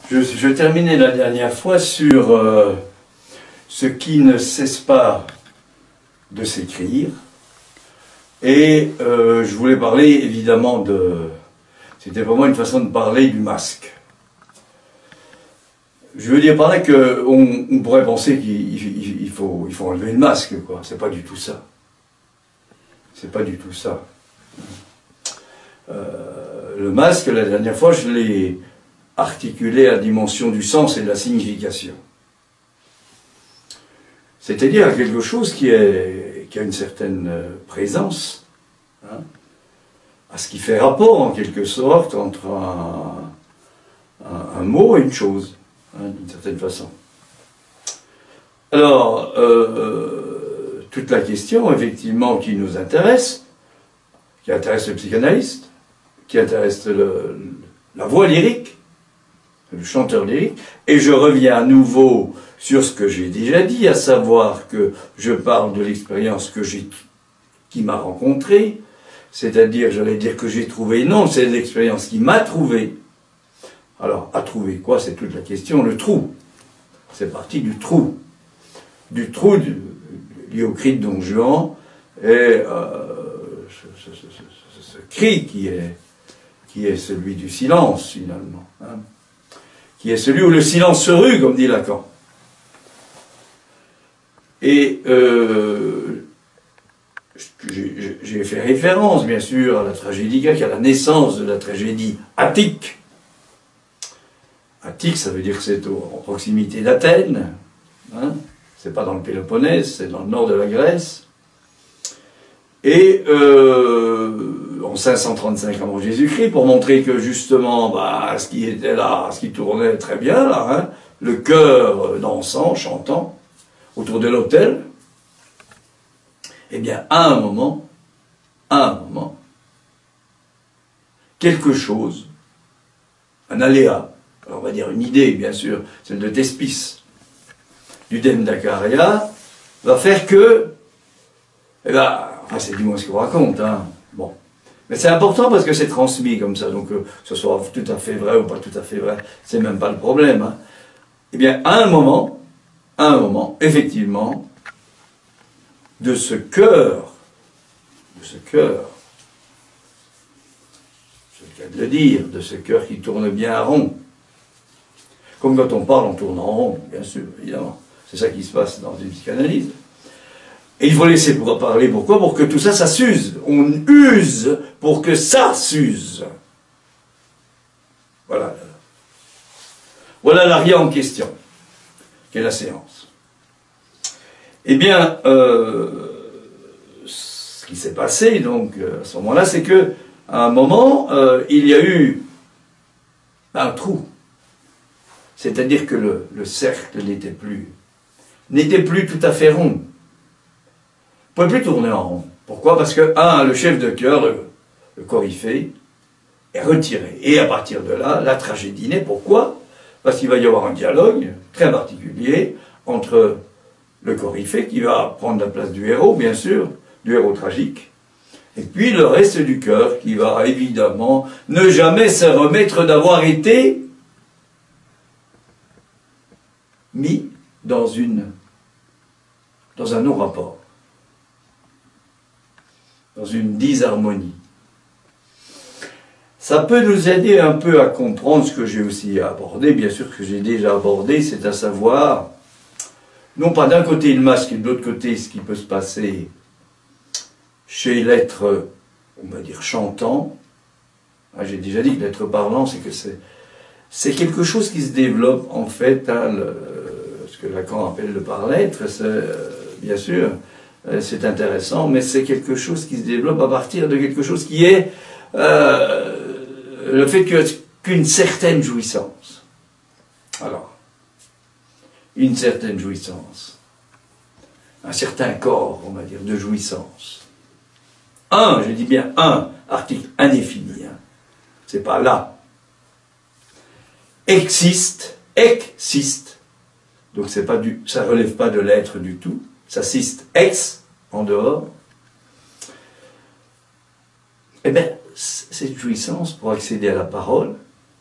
Je terminais la dernière fois sur ce qui ne cesse pas de s'écrire. Et je voulais parler évidemment de... C'était vraiment une façon de parler du masque. Je veux dire par là qu'on pourrait penser qu'il faut enlever le masque, quoi. C'est pas du tout ça. C'est pas du tout ça. Le masque, la dernière fois, je l'ai articulé à la dimension du sens et de la signification. C'est-à-dire à quelque chose qui a une certaine présence, hein, à ce qui fait rapport en quelque sorte entre un mot et une chose, hein, d'une certaine façon. Alors, toute la question effectivement qui nous intéresse, qui intéresse le psychanalyste, qui intéresse la voix lyrique, le chanteur lyrique, et je reviens à nouveau sur ce que j'ai déjà dit, à savoir que je parle de l'expérience qui m'a rencontré, c'est-à-dire, j'allais dire que j'ai trouvé, non, c'est l'expérience qui m'a trouvé. Alors, à trouver quoi, c'est toute la question, le trou. C'est parti du trou lié au cri de Don Juan, et ce cri qui est celui du silence, finalement, hein, qui est celui où le silence se rue, comme dit Lacan. Et j'ai fait référence, bien sûr, à la tragédie grecque, à la naissance de la tragédie attique. Attique, ça veut dire que c'est en proximité d'Athènes, hein, c'est pas dans le Péloponnèse, c'est dans le nord de la Grèce. Et en 535 avant Jésus-Christ, pour montrer que justement, ce qui était là, ce qui tournait très bien là, hein, le chœur dansant, chantant, autour de l'autel, eh bien, à un moment, quelque chose, un aléa, alors on va dire une idée, bien sûr, celle de Thespis, du Dème d'Acaria, va faire que, eh ben, enfin, c'est du moins ce qu'on raconte, hein, bon. Mais c'est important parce que c'est transmis comme ça, donc que ce soit tout à fait vrai ou pas tout à fait vrai, c'est même pas le problème, hein. Eh bien, à un moment, effectivement, de ce cœur, c'est le cas de le dire, de ce cœur qui tourne bien à rond. Comme quand on parle, on tourne en rond, bien sûr, évidemment. C'est ça qui se passe dans une psychanalyse. Et il faut laisser parler, pourquoi? Pour que tout ça, ça s'use. On use pour que ça s'use. Voilà. Voilà l'aria en question, qu'est la séance. Eh bien, ce qui s'est passé, donc, à ce moment-là, c'est que, à un moment, il y a eu un trou. C'est-à-dire que le cercle n'était plus tout à fait rond. On ne pouvait plus tourner en rond. Pourquoi? Parce que, le chef de chœur, le coryphée, est retiré. Et à partir de là, la tragédie naît. Pourquoi? Parce qu'il va y avoir un dialogue très particulier entre le coryphée, qui va prendre la place du héros, bien sûr, du héros tragique, et puis le reste du chœur, qui va évidemment ne jamais se remettre d'avoir été mis dans un non-rapport, dans une disharmonie. Ça peut nous aider un peu à comprendre ce que j'ai aussi abordé, bien sûr que j'ai déjà abordé, c'est à savoir, non pas d'un côté le masque et de l'autre côté ce qui peut se passer chez l'être, on va dire, chantant. J'ai déjà dit que l'être parlant, c'est quelque chose qui se développe, en fait, hein, ce que Lacan appelle le par-l'être, bien sûr, c'est intéressant, mais c'est quelque chose qui se développe à partir de quelque chose qui est le fait qu'une certaine jouissance. Alors, une certaine jouissance, un certain corps, on va dire, de jouissance. Je dis bien article indéfini, hein. C'est pas là. Existe, donc ça relève pas de l'être du tout, ça siste, en dehors. Eh bien, cette jouissance, pour accéder à la parole,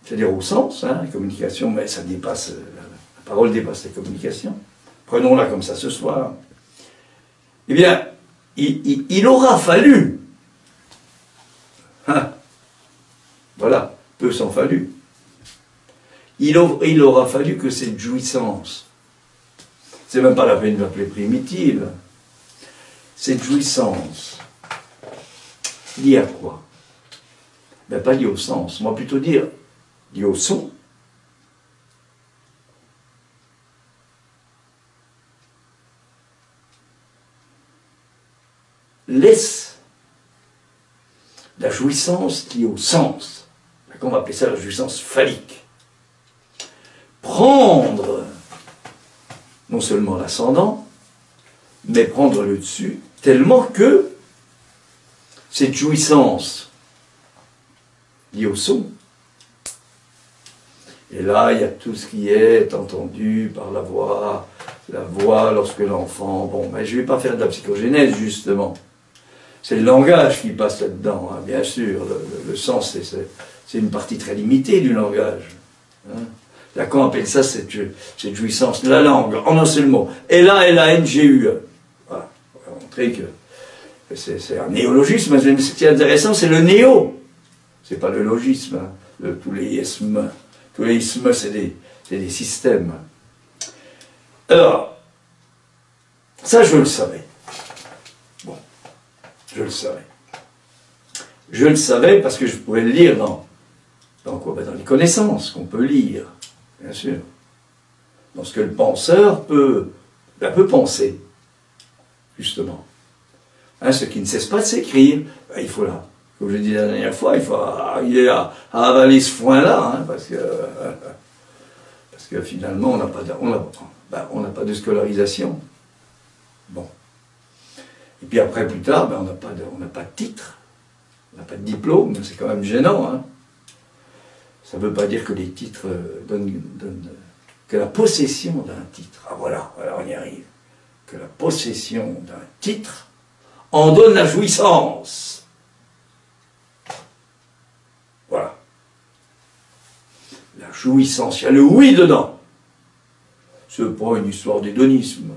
c'est-à-dire au sens, hein, la communication, mais ça dépasse, la parole dépasse la communication. Prenons-la comme ça ce soir. Eh bien, il aura fallu, hein, voilà, peu s'en fallu, il aura fallu que cette jouissance, c'est même pas la peine de l'appeler primitive, cette jouissance, liée à quoi? Ben pas liée au sens, moi plutôt dire liée au son. Laisse la jouissance liée au sens, on va appeler ça la jouissance phallique, prendre non seulement l'ascendant, mais prendre le dessus, tellement que cette jouissance liée au son, et là il y a tout ce qui est entendu par la voix lorsque l'enfant, bon, mais je ne vais pas faire de la psychogénèse justement, c'est le langage qui passe là-dedans, hein, bien sûr. Le sens, c'est une partie très limitée du langage. Hein. Lacan appelle ça cette jouissance de la langue, en un seul mot. L-A-N-G-U-E. Voilà. On va montrer que c'est un néologisme, mais ce qui est intéressant, c'est le néo. C'est pas le logisme. Hein. Tous les ismes, c'est des systèmes. Alors, ça, je le savais. Je le savais. Je le savais parce que je pouvais le lire dans quoi? Dans les connaissances qu'on peut lire, bien sûr. Dans ce que le penseur peut penser, justement. Hein, ce qui ne cesse pas de s'écrire, ben, il faut là, comme je l'ai dit la dernière fois, il faut arriver à avaler ce foin-là, hein, parce que finalement, on n'a pas de scolarisation. Bon. Et puis après, plus tard, ben, on n'a pas de titre, on n'a pas de diplôme, c'est quand même gênant. Hein. Ça ne veut pas dire que les titres donnent que la possession d'un titre, ah voilà, on y arrive, que la possession d'un titre en donne la jouissance. Voilà. La jouissance, il y a le oui dedans. Ce n'est pas une histoire d'hédonisme.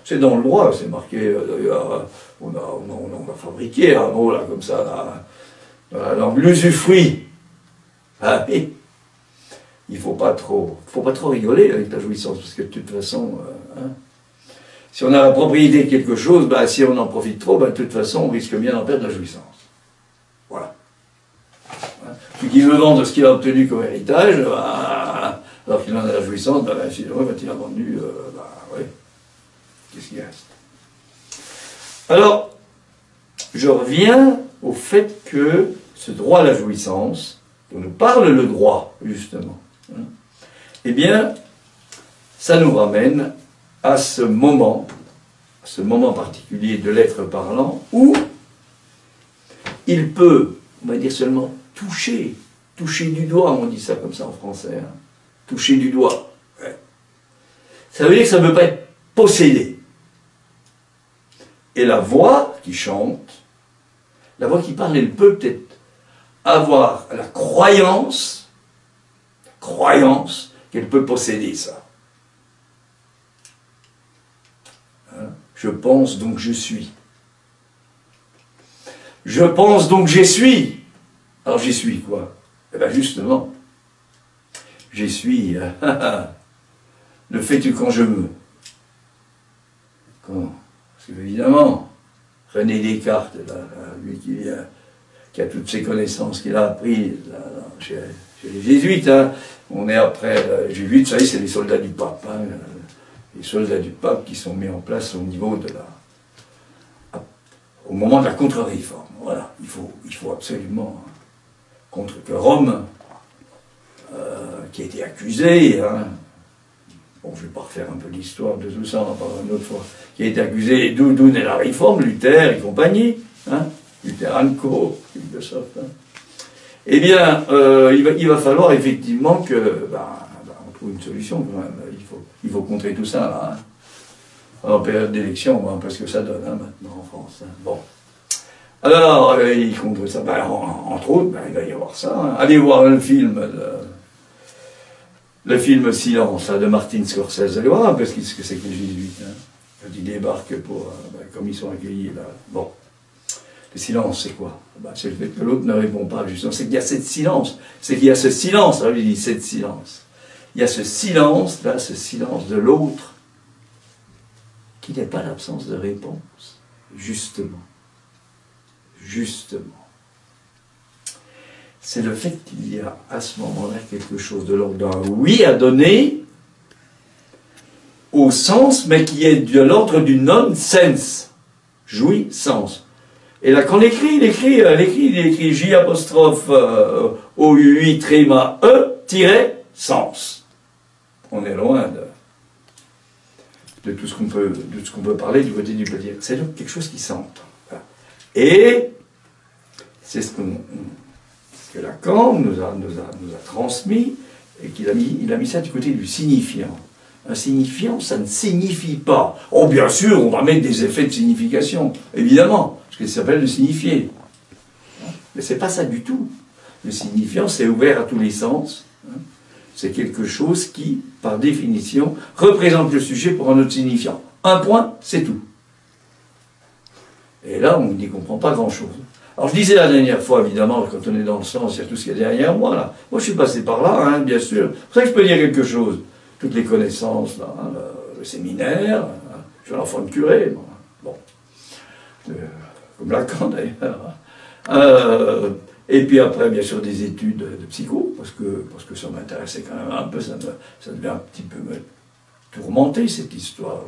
C'est dans le droit, c'est marqué, d'ailleurs, on a fabriqué un mot là, comme ça, dans la langue, l'usufruit. Ah oui, il ne faut pas trop rigoler avec la jouissance, parce que de toute façon, hein, si on a la propriété de quelque chose, bah, si on en profite trop, bah, de toute façon, on risque bien d'en perdre la jouissance. Voilà. Hein. Celui qui veut vendre ce qu'il a obtenu comme héritage, bah, alors qu'il en a la jouissance, bah, finalement, quand il a vendu, ouais. Qu'est-ce qu'il reste? Alors, je reviens au fait que ce droit à la jouissance, dont nous parle le droit, justement, hein, eh bien, ça nous ramène à ce moment particulier de l'être parlant, où il peut, on va dire seulement, toucher du doigt, on dit ça comme ça en français, hein, toucher du doigt. Ouais. Ça veut dire que ça ne peut pas être possédé. Et la voix qui chante, la voix qui parle, elle peut peut-être avoir la croyance qu'elle peut posséder ça. Hein? Je pense donc je suis. Je pense donc j'y suis. Alors j'y suis quoi? Eh bien justement, j'y suis. Le fais-tu quand je me. Quand? Parce qu'évidemment, René Descartes, lui qui a toutes ces connaissances qu'il a apprises chez les jésuites, hein, on est après les jésuites, vous savez, c'est les soldats du pape, hein, les soldats du pape qui sont mis en place au niveau de au moment de la contre-réforme. Voilà, il faut absolument que Rome, qui a été accusée, hein, bon, je ne vais pas refaire un peu l'histoire de tout ça, on en parlera une autre fois, qui a été accusé d'où naît la réforme, Luther et compagnie, hein, Luther & Co, quelque chose. Hein. Eh bien, il va falloir effectivement que, on trouve une solution quand même. Il faut contrer tout ça là. Hein. En période d'élection, on voit un peu ce que ça donne hein, maintenant en France. Hein. Bon, Alors, il contre ça, ben, entre autres, ben, il va y avoir ça. Hein. Allez voir le film Silence de Martin Scorsese. Allez voir un peu ce que c'est que les jésuites. Hein. Quand ils débarquent pour, ben, comme ils sont accueillis là. Bon, le silence, c'est quoi? Ben, c'est le fait que l'autre ne répond pas. Justement, c'est qu'il y a cette silence. C'est qu'il y a ce silence. Alors, il dit cette silence. Il y a ce silence, là, ce silence de l'autre, qui n'est pas l'absence de réponse. Justement. Justement. C'est le fait qu'il y a à ce moment-là quelque chose de l'ordre d'un oui à donner au sens, mais qui est de l'ordre du non-sense. Jouissance. Et là, quand il écrit J apostrophe O-U-I tréma E-sens. On est loin de tout ce qu'on peut parler du côté du petit. C'est donc quelque chose qui s'entend. Et c'est ce que Lacan nous a transmis, et il a mis ça du côté du signifiant. Un signifiant, ça ne signifie pas. Oh, bien sûr, on va mettre des effets de signification, évidemment, parce que ça s'appelle le signifier. Mais c'est pas ça du tout. Le signifiant, c'est ouvert à tous les sens. C'est quelque chose qui, par définition, représente le sujet pour un autre signifiant. Un point, c'est tout. Et là, on n'y comprend pas grand-chose. Alors, je disais la dernière fois, évidemment, quand on est dans le sens, il y a tout ce qu'il y a derrière moi, là. Moi, je suis passé par là, hein, bien sûr. C'est pour ça que je peux dire quelque chose. Toutes les connaissances, là, hein, le séminaire, hein, je suis un enfant de curé, moi. Bon. Comme Lacan, d'ailleurs. Et puis après, bien sûr, des études de psycho, parce que ça m'intéressait quand même un peu, ça devait un petit peu me tourmenter, cette histoire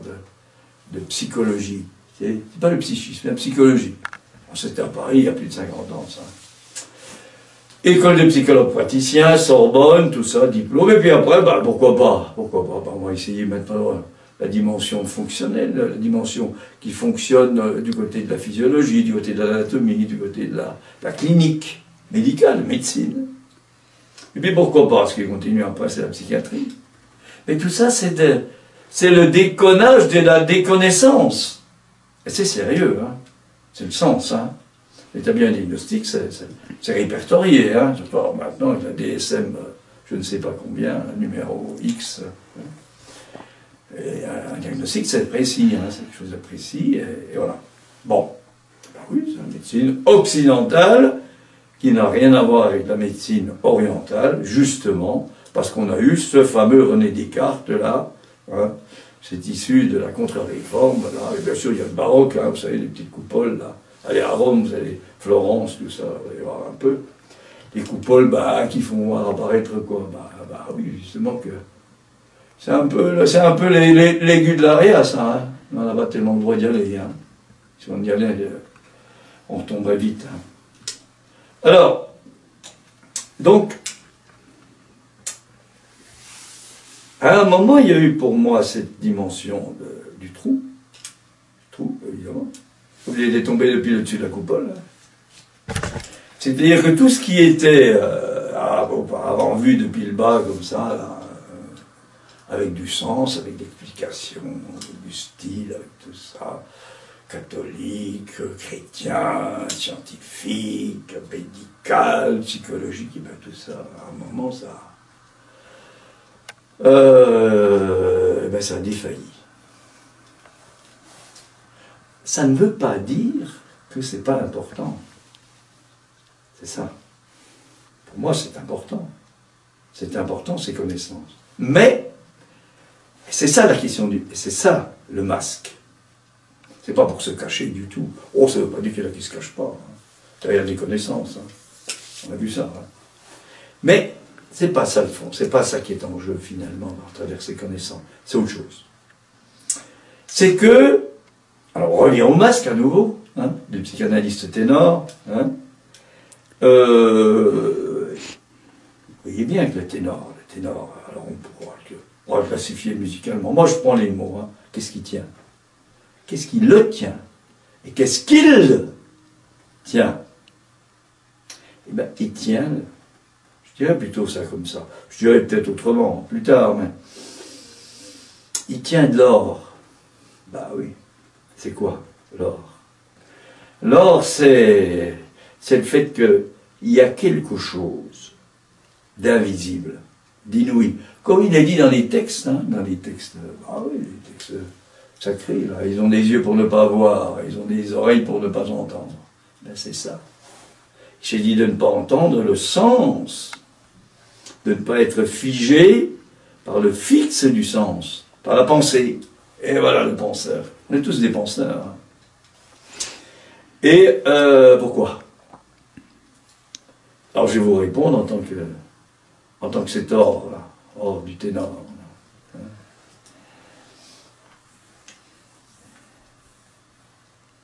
de psychologie. C'est pas le psychisme, c'est la psychologie. C'était à Paris, il y a plus de 50 ans, ça. École de psychologue praticien, Sorbonne, tout ça, diplôme. Et puis après, bah, pourquoi pas, bah, on va essayer maintenant la dimension fonctionnelle, la dimension qui fonctionne du côté de la physiologie, du côté de l'anatomie, du côté de la clinique, médicale, médecine. Et puis pourquoi pas, ce qui continue après, c'est la psychiatrie. Mais tout ça, c'est le déconnage de la déconnaissance. Et c'est sérieux, hein. C'est le sens, hein. Établir un diagnostic, c'est répertorié, hein. Maintenant, avec la DSM, je ne sais pas combien, numéro X. Et un diagnostic, c'est précis, hein. C'est quelque chose de précis, et voilà. Bon, ben oui, c'est une médecine occidentale qui n'a rien à voir avec la médecine orientale, justement, parce qu'on a eu ce fameux René Descartes, là, hein. C'est issu de la contre-réforme, là, et bien sûr, il y a le baroque, hein, vous savez, les petites coupoles, là. Allez à Rome, vous allez Florence, tout ça, vous allez voir un peu. Les coupoles, bah, qui font voir apparaître quoi? Bah oui, justement que... C'est un peu l'aigu de l'aria, ça, hein. On n'a pas tellement le droit d'y aller, hein. Si on y allait, on tomberait vite, hein. Alors, donc, à un moment, il y a eu pour moi cette dimension du trou, évidemment. Vous venez de tomber depuis le dessus de la coupole. C'est-à-dire que tout ce qui était auparavant vu depuis le bas, comme ça, là, avec du sens, avec des explications, avec du style, avec tout ça, catholique, chrétien, scientifique, médical, psychologique, et bien tout ça, à un moment, ça a défailli. Ça ne veut pas dire que c'est pas important. C'est ça. Pour moi, c'est important. C'est important, ces connaissances. Mais, c'est ça la question et c'est ça le masque. C'est pas pour se cacher du tout. Oh, ça ne veut pas dire qu'il y en a qui se cachent pas. Hein. Derrière des connaissances. Hein. On a vu ça. Hein. Mais, c'est pas ça le fond. C'est pas ça qui est en jeu, finalement, à travers ces connaissances. C'est autre chose. C'est que, alors, on revient au masque à nouveau, hein, du psychanalyste ténor. Hein. Vous voyez bien que le ténor, alors on pourra le classifier musicalement. Moi, je prends les mots. Hein. Qu'est-ce qui tient? Qu'est-ce qui le tient? Et qu'est-ce qu'il tient? Eh bien, il tient, je dirais plutôt ça comme ça. Je dirais peut-être autrement, plus tard, mais il tient de l'or. Bah oui. C'est quoi, l'or? Alors, c'est le fait qu'il y a quelque chose d'invisible, d'inouï. Comme il est dit dans les textes, dans les textes, les textes sacrés, là, ils ont des yeux pour ne pas voir, ils ont des oreilles pour ne pas entendre. Ben, c'est ça. J'ai dit de ne pas entendre le sens, de ne pas être figé par le fixe du sens, par la pensée. Et voilà le penseur. On est tous des penseurs. Et pourquoi? Alors je vais vous répondre en tant que cet or, là, or du ténor.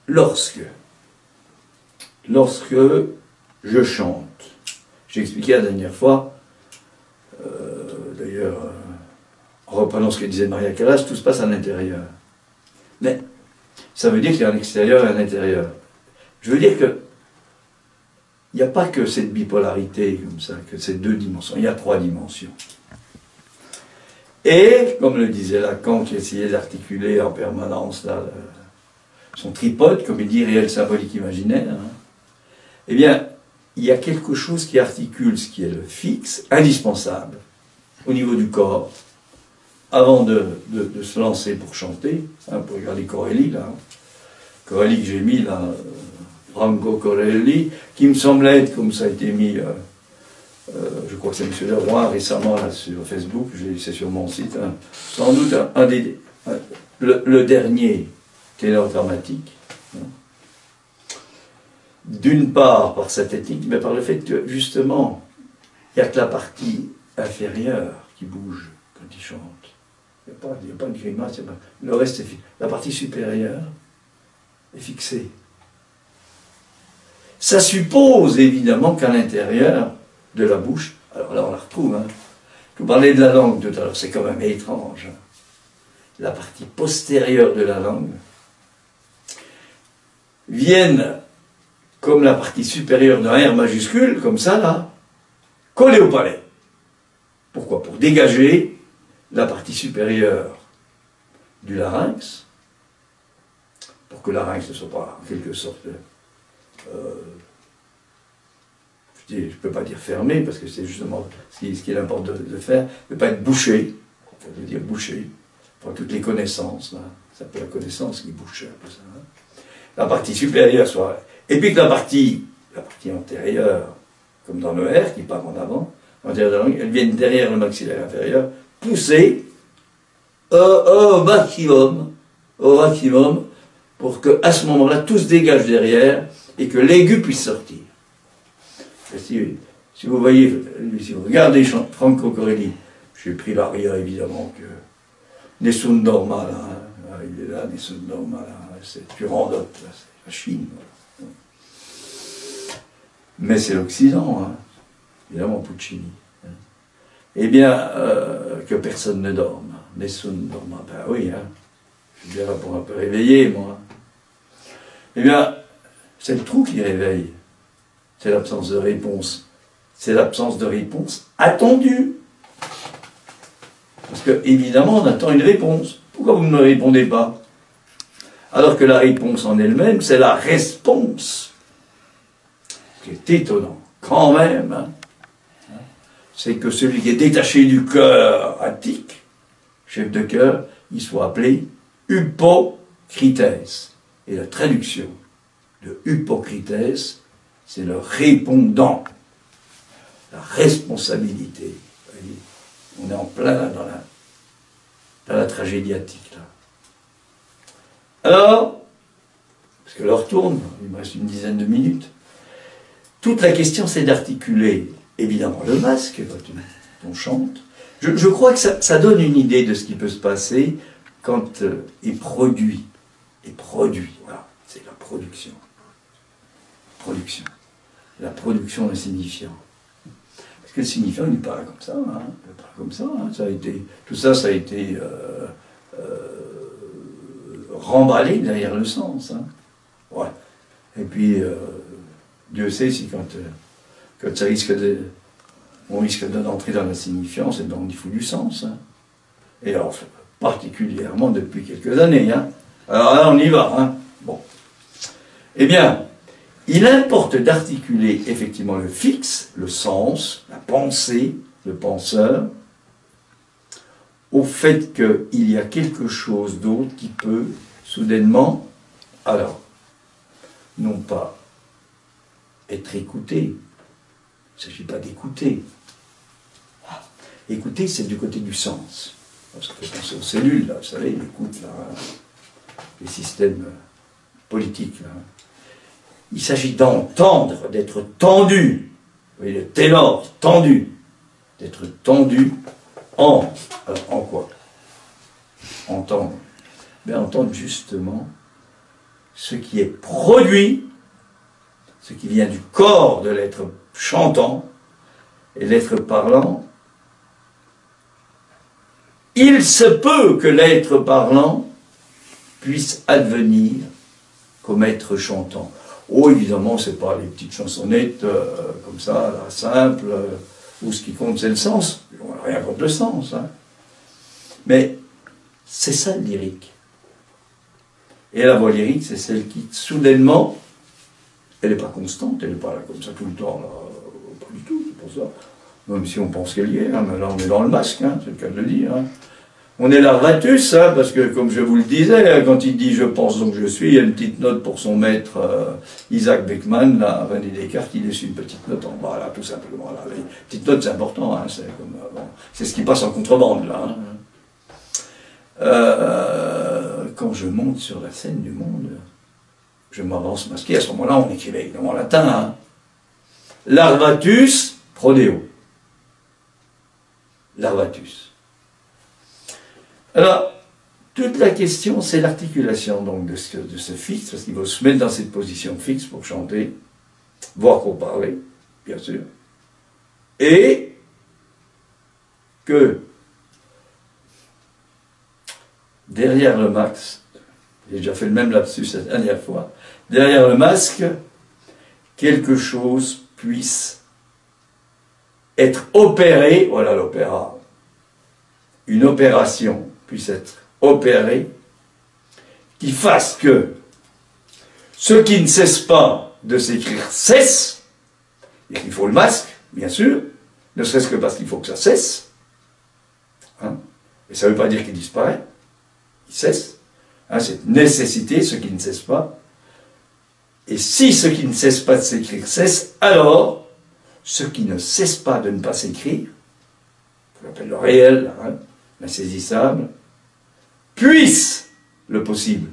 Lorsque je chante, j'ai expliqué la dernière fois, d'ailleurs, en reprenant ce que disait Maria Callas, tout se passe à l'intérieur. Mais ça veut dire qu'il y a un extérieur et un intérieur. Je veux dire que il n'y a pas que cette bipolarité comme ça, que ces deux dimensions, il y a trois dimensions. Et, comme le disait Lacan, qui essayait d'articuler en permanence là, son tripode, comme il dit, réel, symbolique, imaginaire, eh bien, il y a quelque chose qui articule ce qui est le fixe, indispensable, au niveau du corps, avant de se lancer pour chanter, pour regarder Corelli, là, Corelli que j'ai mis là, Franco Corelli, qui me semblait être, comme ça a été mis, je crois que c'est M. Leroy récemment là, sur Facebook, c'est sur mon site, sans doute le dernier ténor dramatique. D'une part par sa technique, mais par le fait que justement, il n'y a que la partie inférieure qui bouge quand il chante. Il n'y a pas de grimace, le reste est fixé. La partie supérieure est fixée. Ça suppose évidemment qu'à l'intérieur de la bouche, alors là on la retrouve, je vous parlais de la langue tout à l'heure, c'est quand même étrange. La partie postérieure de la langue vienne comme la partie supérieure d'un R majuscule, comme ça là, collée au palais. Pourquoi? Pour dégager la partie supérieure du larynx, pour que le larynx ne soit pas en quelque sorte, je ne peux pas dire fermé, parce que c'est justement ce qu'il importe de faire, ne pas être bouché, ça veut dire bouché, pour toutes les connaissances, là. C'est un peu la connaissance qui bouche un peu ça. La partie supérieure soit... Et puis que la partie antérieure, comme dans le R, qui part en avant, l'antérieure de la langue, elle vienne derrière le maxillaire inférieur, pousser au maximum, pour qu'à ce moment-là, tout se dégage derrière, et que l'aigu puisse sortir. Si vous voyez, si vous regardez Franco Corelli, j'ai pris l'aria évidemment que Nessun Dorma, là, il est là, Nessun Dorma, là, c'est Turandot, là, c'est la Chine. Voilà. Mais c'est l'Occident, évidemment Puccini. Eh bien, que personne ne dorme. Nessun Dorma, ben oui, je suis bien là pour un peu réveiller, moi. Eh bien, c'est le trou qui réveille. C'est l'absence de réponse. C'est l'absence de réponse attendue. Parce que, évidemment, on attend une réponse. Pourquoi vous ne me répondez pas? Alors que la réponse en elle-même, c'est la réponse. Ce qui est étonnant, quand même, c'est que celui qui est détaché du cœur attique, chef de chœur, il soit appelé Hypocrites. Et la traduction de Hypocrites, c'est le répondant, la responsabilité. Vous voyez, on est en plein là, dans la tragédie attique. Là. Alors, parce que l'heure tourne, il me reste une dizaine de minutes, toute la question c'est d'articuler évidemment le masque quand on chante. Je crois que ça donne une idée de ce qui peut se passer quand il produit. Et produit, voilà, c'est la production. Production. La production d'un signifiant. Parce que le signifiant, il parle comme ça, il parle comme ça, tout ça, ça a été remballé derrière le sens. Ouais. Et puis, Dieu sait si quand ça on risque d'entrer dans la signifiance, et donc il faut du sens. Et alors, particulièrement depuis quelques années. Alors là, on y va. Bon. Eh bien, il importe d'articuler effectivement le fixe, le sens, la pensée, le penseur, au fait qu'il y a quelque chose d'autre qui peut soudainement, alors, non pas être écouté, il ne s'agit pas d'écouter. Écouter, c'est du côté du sens. Ça fait penser aux cellules, là, vous savez, l'écoute, là, les systèmes politiques. Là. Il s'agit d'entendre, d'être tendu. Vous voyez, le ténor, tendu. D'être tendu en. Alors, en quoi? Entendre. Bien, entendre justement ce qui est produit, ce qui vient du corps de l'être chantant et l'être parlant. Il se peut que l'être parlant puisse advenir comme être chantant. Oh, évidemment, c'est pas les petites chansonnettes comme ça, là, simples, où ce qui compte c'est le sens. On n'a rien contre le sens. Hein. Mais c'est ça le lyrique. Et la voix lyrique, c'est celle qui, soudainement, elle n'est pas constante, elle n'est pas là comme ça tout le temps, là, pas du tout, c'est pour ça. Même si on pense qu'elle y est, hein, mais là on est dans le masque, hein, c'est le cas de le dire. Hein. On est Larvatus, hein, parce que, comme je vous le disais, quand il dit « je pense donc je suis », il y a une petite note pour son maître Isaac Beckman, là, René Descartes, il laisse une petite note en bas, là, tout simplement. Là. Les petites notes, c'est important, hein, c'est ce qui passe en contrebande, là. Hein. Quand je monte sur la scène du monde, je m'avance masqué. À ce moment-là, on écrivait évidemment en latin. Hein. Larvatus prodeo. Larvatus. Alors, toute la question, c'est l'articulation donc de ce fixe, parce qu'il faut se mettre dans cette position fixe pour chanter, voire pour parler, bien sûr, et que derrière le masque, j'ai déjà fait le même lapsus la dernière fois, derrière le masque, quelque chose puisse être opéré, voilà l'opéra, une opération puisse être opérée, qui fasse que ce qui ne cesse pas de s'écrire cesse, et qu'il faut le masque, bien sûr, ne serait-ce que parce qu'il faut que ça cesse, hein, et ça ne veut pas dire qu'il disparaît, il cesse, hein, cette nécessité, ce qui ne cesse pas, et si ce qui ne cesse pas de s'écrire cesse, alors ce qui ne cesse pas de ne pas s'écrire, qu'on appelle le réel, hein, l'insaisissable, puisse, le possible,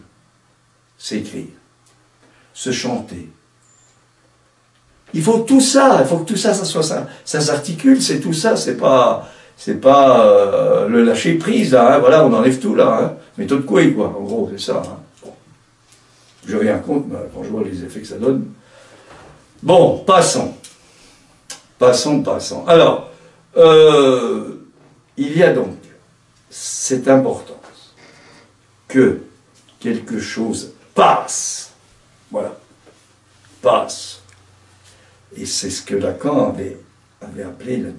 s'écrire, se chanter. Il faut tout ça, il faut que tout ça, ça s'articule, c'est tout ça, c'est pas le lâcher prise, là, hein, voilà, on enlève tout là, hein, méthode couée, quoi, en gros, c'est ça. Hein. Bon. Je rien compte, mais quand je vois les effets que ça donne. Bon, passons. Passons. Alors, il y a donc cette importance que quelque chose passe. Voilà. Passe. Et c'est ce que Lacan avait appelé la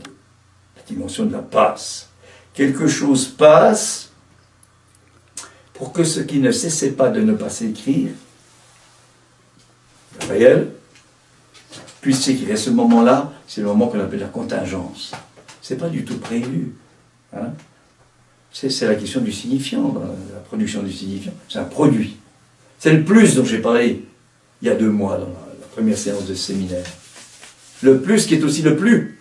dimension de la passe. Quelque chose passe pour que ce qui ne cessait pas de ne pas s'écrire, le réel, puisse s'écrire. Et ce moment-là, c'est le moment qu'on appelle la contingence. C'est pas du tout prévu. Hein. C'est la question du signifiant, la production du signifiant. C'est un produit. C'est le plus dont j'ai parlé il y a 2 mois dans la première séance de ce séminaire. Le plus qui est aussi le plus.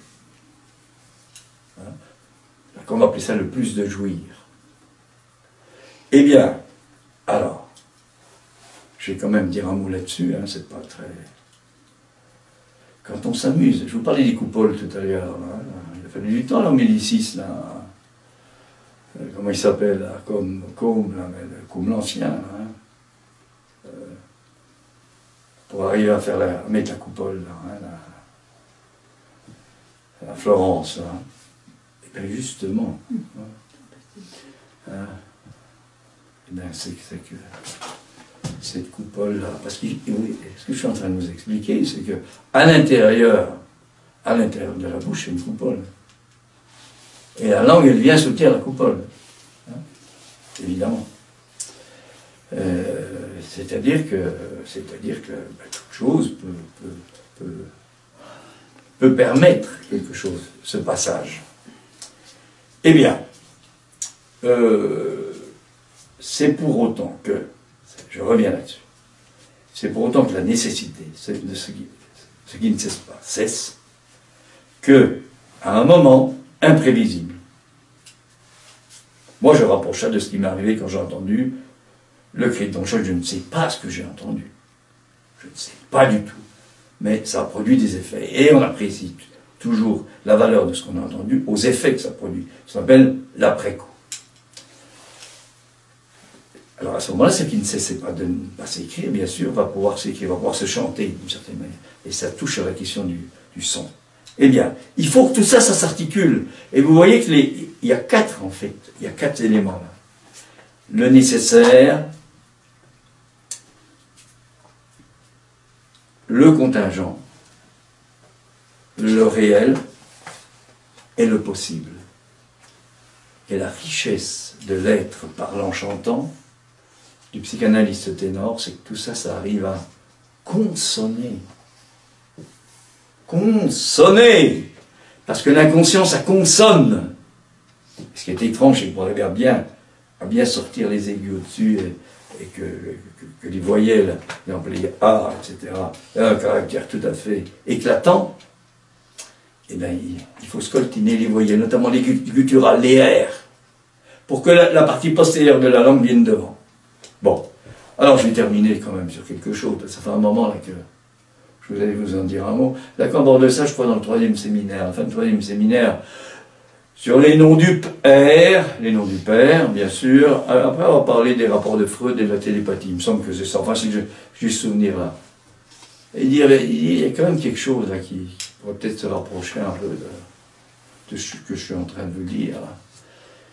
Hein. On va appeler ça le plus de jouir. Eh bien, alors, je vais quand même dire un mot là-dessus, hein, c'est pas très... Quand on s'amuse, je vous parlais des coupoles tout à l'heure, hein, il a fallu du temps, là, au Médicis, là, comment il s'appelle, là, comme l'ancien, hein, pour arriver à mettre la coupole, là, hein, à Florence, hein. Et bien justement, hein, et bien c'est que cette coupole-là, parce que oui, ce que je suis en train de vous expliquer, c'est que à l'intérieur de la bouche, c'est une coupole. Et la langue, elle vient soutenir la coupole. Hein, évidemment. C'est-à-dire que chose peut permettre quelque chose, ce passage. Eh bien, c'est pour autant que, je reviens là-dessus, c'est pour autant que la nécessité de ce qui ne cesse pas cesse, que, à un moment imprévisible, moi je rapproche ça de ce qui m'est arrivé quand j'ai entendu le cri de Don Juan. Je ne sais pas ce que j'ai entendu, je ne sais pas du tout, mais ça a produit des effets, et on apprécie toujours la valeur de ce qu'on a entendu aux effets que ça produit. Ça s'appelle l'après-coup. Alors à ce moment-là, ce qui ne cessait pas de ne pas s'écrire, bien sûr, va pouvoir s'écrire, va pouvoir se chanter d'une certaine manière. Et ça touche à la question du son. Eh bien, il faut que tout ça, ça s'articule. Et vous voyez qu'il y a quatre, en fait, il y a quatre éléments là. Le nécessaire, le contingent, le réel et le possible. Et la richesse de l'être parlant chantant du psychanalyste ténor, c'est que tout ça, ça arrive à consonner. Consonner! Parce que l'inconscient, ça consonne. Ce qui est étrange, c'est qu'on arrive à bien sortir les aigus au-dessus et que les voyelles, par exemple les A, etc., un caractère tout à fait éclatant, eh bien, il faut scoltiner les voyelles, notamment les gutturales, les R, pour que la partie postérieure de la langue vienne devant. Bon, alors je vais terminer quand même sur quelque chose, parce que ça fait un moment là que je vous allais vous en dire un mot. Là, quand on aborde ça, je crois, dans le 3e séminaire, la fin du 3e séminaire, sur les noms du père, bien sûr. Après, on va parler des rapports de Freud et de la télépathie. Il me semble que c'est ça. Enfin, c'est que j'ai ce souvenir-là. Et il y a quand même quelque chose là qui pourrait peut-être se rapprocher un peu de ce que je suis en train de vous dire.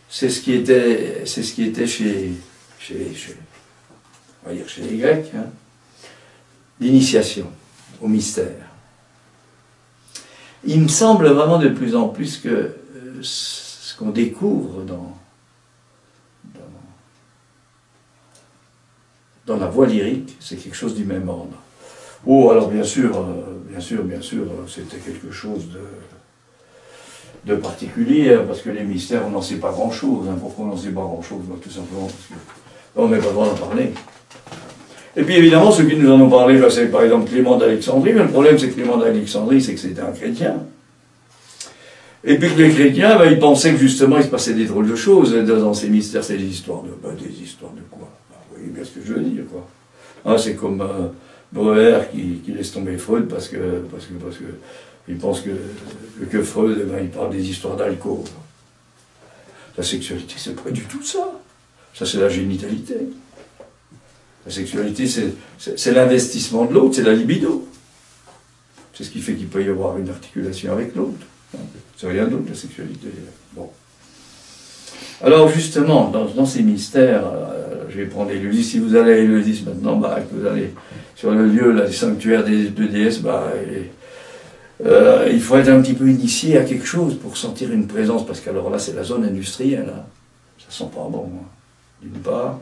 C'est ce qui était chez on va dire chez les Grecs, hein, l'initiation au mystère. Il me semble vraiment de plus en plus que ce qu'on découvre dans la voix lyrique, c'est quelque chose du même ordre. Oh, alors bien sûr, c'était quelque chose de particulier, parce que les mystères, on n'en sait pas grand-chose. Hein. Pourquoi on n'en sait pas grand-chose? Tout simplement parce qu'on n'a pas le droit d'en parler. Et puis évidemment, ceux qui nous en ont parlé, c'est par exemple Clément d'Alexandrie, mais le problème c'est que Clément d'Alexandrie, c'est que c'était un chrétien. Et puis que les chrétiens, ils pensaient que justement il se passait des drôles de choses dans ces mystères, c'est des histoires de quoi? Vous voyez bien ce que je veux dire, quoi. Ah, c'est comme Breuer qui laisse tomber Freud parce que il pense que Freud, il parle des histoires d'alcool. La sexualité, c'est pas du tout ça. Ça, c'est la génitalité. La sexualité, c'est l'investissement de l'autre, c'est la libido. C'est ce qui fait qu'il peut y avoir une articulation avec l'autre. C'est rien d'autre, la sexualité. Bon. Alors, justement, dans ces mystères, je vais prendre Éleusis. Si vous allez à Éleusis maintenant, vous allez sur le lieu, là, du sanctuaire des deux déesses, il faut être un petit peu initié à quelque chose pour sentir une présence, parce qu'alors là, c'est la zone industrielle. Hein. Ça sent pas bon, hein, d'une part.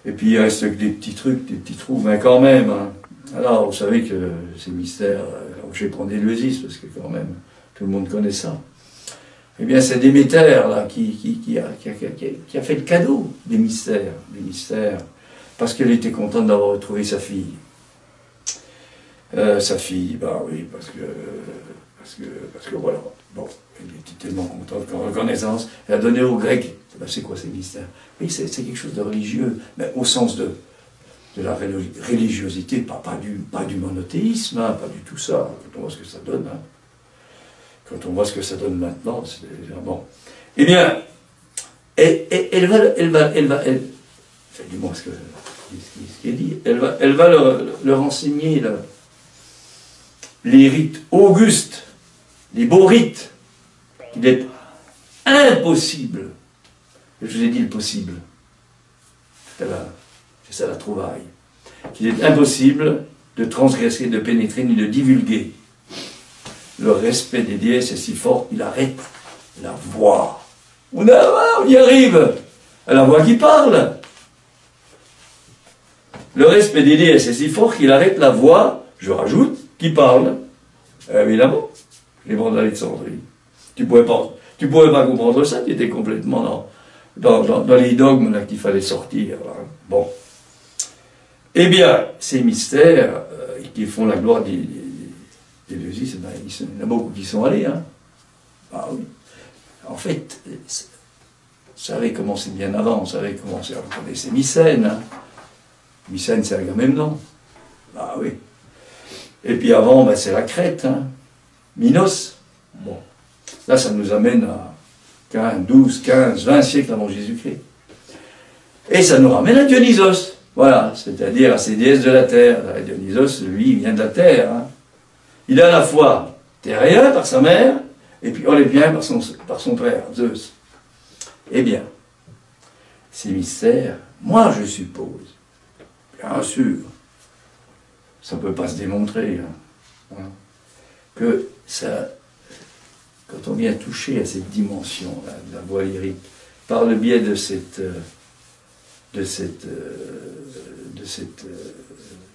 Et puis il reste que des petits trucs, des petits trous, mais quand même. Hein. Alors, vous savez que ces mystères, je vais prendre Éleusis, parce que quand même, tout le monde connaît ça. Eh bien, c'est Déméter, là, qui a fait le cadeau des mystères, parce qu'elle était contente d'avoir retrouvé sa fille. Sa fille, oui, parce que voilà, bon, elle était tellement contente qu'en reconnaissance, elle a donné aux Grecs, c'est quoi ces mystères? Oui, c'est quelque chose de religieux, mais au sens de la religiosité, pas du monothéisme, hein, pas du tout ça, quand on voit ce que ça donne, hein. Quand on voit ce que ça donne maintenant, c'est bon. Eh bien, elle va, du moins ce qui est dit, elle va leur enseigner les rites augustes, les beaux rites, qu'il est impossible, je vous ai dit le possible, c'est ça la trouvaille, qu'il est impossible de transgresser, de pénétrer, ni de divulguer. Le respect des déesses est si fort qu'il arrête la voix. On y arrive, à la voix qui parle. le respect des déesses est si fort qu'il arrête la voix, je rajoute, qui parle. Évidemment, les mondes d'Alexandrie. Tu pouvais pas comprendre ça, tu étais complètement dans les dogmes là qu'il fallait sortir. Là. Bon. Eh bien, ces mystères qui font la gloire des deux il y en a beaucoup qui sont allés. Hein. Ah oui. En fait, ça avait commencé bien avant, ça avait commencé, on connaissait Mycène. Hein. Mycène, c'est Agamemnon. Ah oui. Et puis avant, ben, c'est la Crète. Hein. Minos. Bon. Là, ça nous amène à 15, 12, 15, 20 siècles avant Jésus-Christ. Et ça nous ramène à Dionysos. Voilà, c'est-à-dire à ces déesses de la terre. Dionysos, lui, il vient de la terre. Hein. Il est à la fois terrien par sa mère, et puis olympien par son père, Zeus. Eh bien, ces mystères, moi je suppose, bien sûr, ça ne peut pas se démontrer, hein, que ça, quand on vient toucher à cette dimension là, de la voix lyrique, par le biais de cette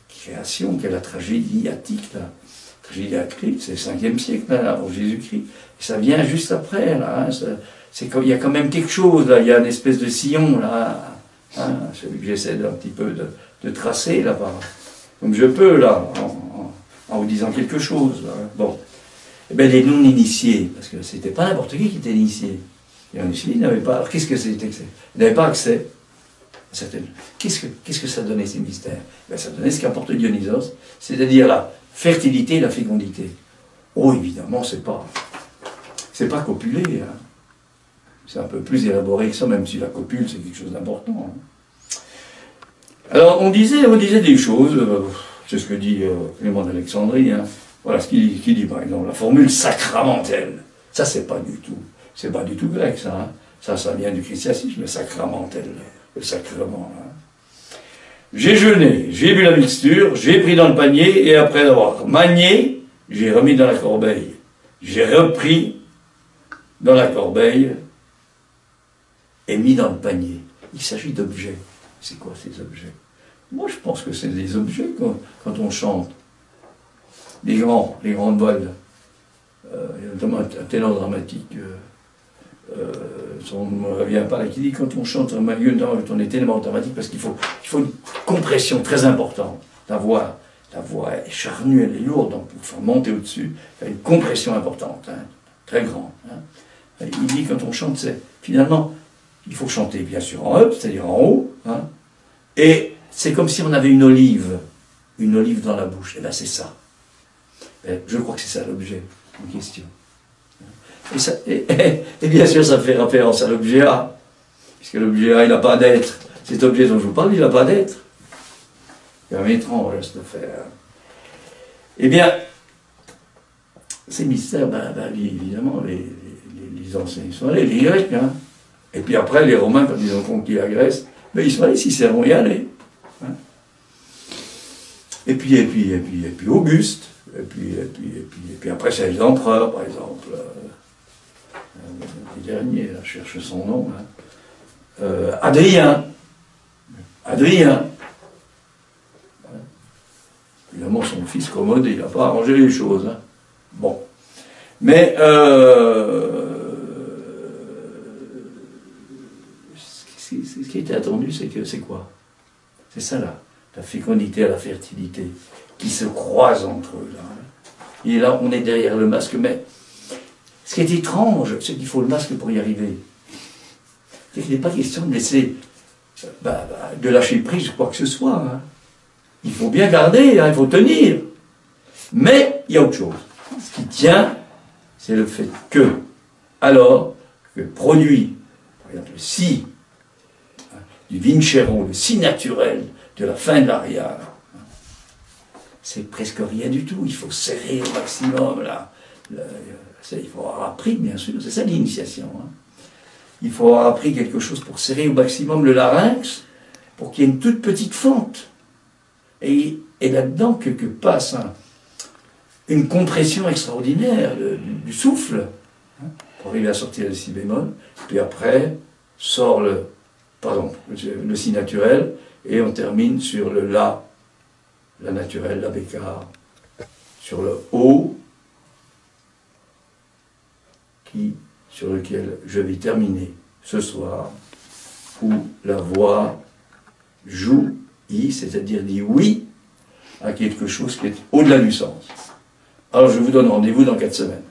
création qu'est la tragédie attique, là. La tragédie attique, c'est le 5e siècle, là, avant Jésus-Christ, et ça vient juste après, là, hein, il y a quand même quelque chose, là, il y a une espèce de sillon, là, hein, celui que j'essaie un petit peu de tracer, là, comme je peux, là, en vous disant quelque chose, là. Bon. Eh bien, les non-initiés, parce que c'était pas n'importe qui était initié. Les non-initiés n'avaient pas, alors qu'est-ce que c'était que ça ? Ils n'avaient pas accès. Qu'est-ce que ça donnait, ces mystères? Ben, ça donnait ce qu'apporte Dionysos, c'est-à-dire la fertilité et la fécondité. Oh, évidemment, c'est pas copuler, hein. C'est un peu plus élaboré que ça, même si la copule, c'est quelque chose d'important. Hein. Alors, on disait des choses, c'est ce que dit Clément d'Alexandrie, hein. Voilà ce qu'il dit, par exemple, la formule sacramentelle. Ça, c'est pas du tout grec, ça. Hein. Ça vient du christianisme, le sacramentel, le sacrement. Hein. J'ai jeûné, j'ai bu la mixture, j'ai pris dans le panier, et après avoir manié, j'ai remis dans la corbeille. J'ai repris dans la corbeille et mis dans le panier. Il s'agit d'objets. C'est quoi ces objets? Moi, je pense que c'est des objets quand on chante. Les grandes voiles, notamment un ténor dramatique, on ne me revient pas là, qui dit quand on chante un milieu, on est tellement dramatique parce qu'il faut une compression très importante. La voix est charnue, elle est lourde, donc pour faire monter au-dessus, il y a une compression importante, hein, très grande. Hein. Il dit quand on chante, finalement, il faut chanter bien sûr en up, c'est-à-dire en haut, hein, et c'est comme si on avait une olive dans la bouche, et là c'est ça. Je crois que c'est ça l'objet en question. Et bien sûr, ça fait référence à l'objet A, puisque l'objet A, il n'a pas d'être. Cet objet dont je vous parle, il n'a pas d'être. C'est quand même étrange, cette affaire. Eh bien, ces mystères, évidemment, les anciens, ils sont allés, les Grecs, hein. Et puis après, les Romains, quand ils ont conquis la Grèce, ils sont allés, Cicéron y allait. Hein. Et puis Auguste. Et puis après, c'est les empereurs, par exemple. Le dernier, là, je cherche son nom. Hein. Adrien. Évidemment, son fils Commode, il n'a pas arrangé les choses. Hein. Bon. Mais ce qui était attendu, c'est quoi? C'est ça, là. La fécondité et la fertilité qui se croisent entre eux. Là. Et là, on est derrière le masque, mais ce qui est étrange, c'est qu'il faut le masque pour y arriver. C'est qu'il n'est pas question de laisser, de lâcher prise quoi que ce soit. Hein. Il faut bien garder, hein, il faut tenir. Mais il y a autre chose. Ce qui tient, c'est le fait que, alors, que produit, par exemple, le si, hein, du Vincero, le si naturel de la fin de l'aria, c'est presque rien du tout. Il faut serrer au maximum, là. Il faut avoir appris, bien sûr, c'est ça l'initiation. Hein. Il faut avoir appris quelque chose pour serrer au maximum le larynx, pour qu'il y ait une toute petite fente. Et là-dedans, que passe une compression extraordinaire du souffle, hein, pour arriver à sortir le si bémol. Puis après, sort le si naturel, Et on termine sur le La, la naturelle, la bécard, sur le O, sur lequel je vais terminer ce soir, où la voix joue, c'est-à-dire dit oui à quelque chose qui est au-delà du sens. Alors je vous donne rendez-vous dans 4 semaines.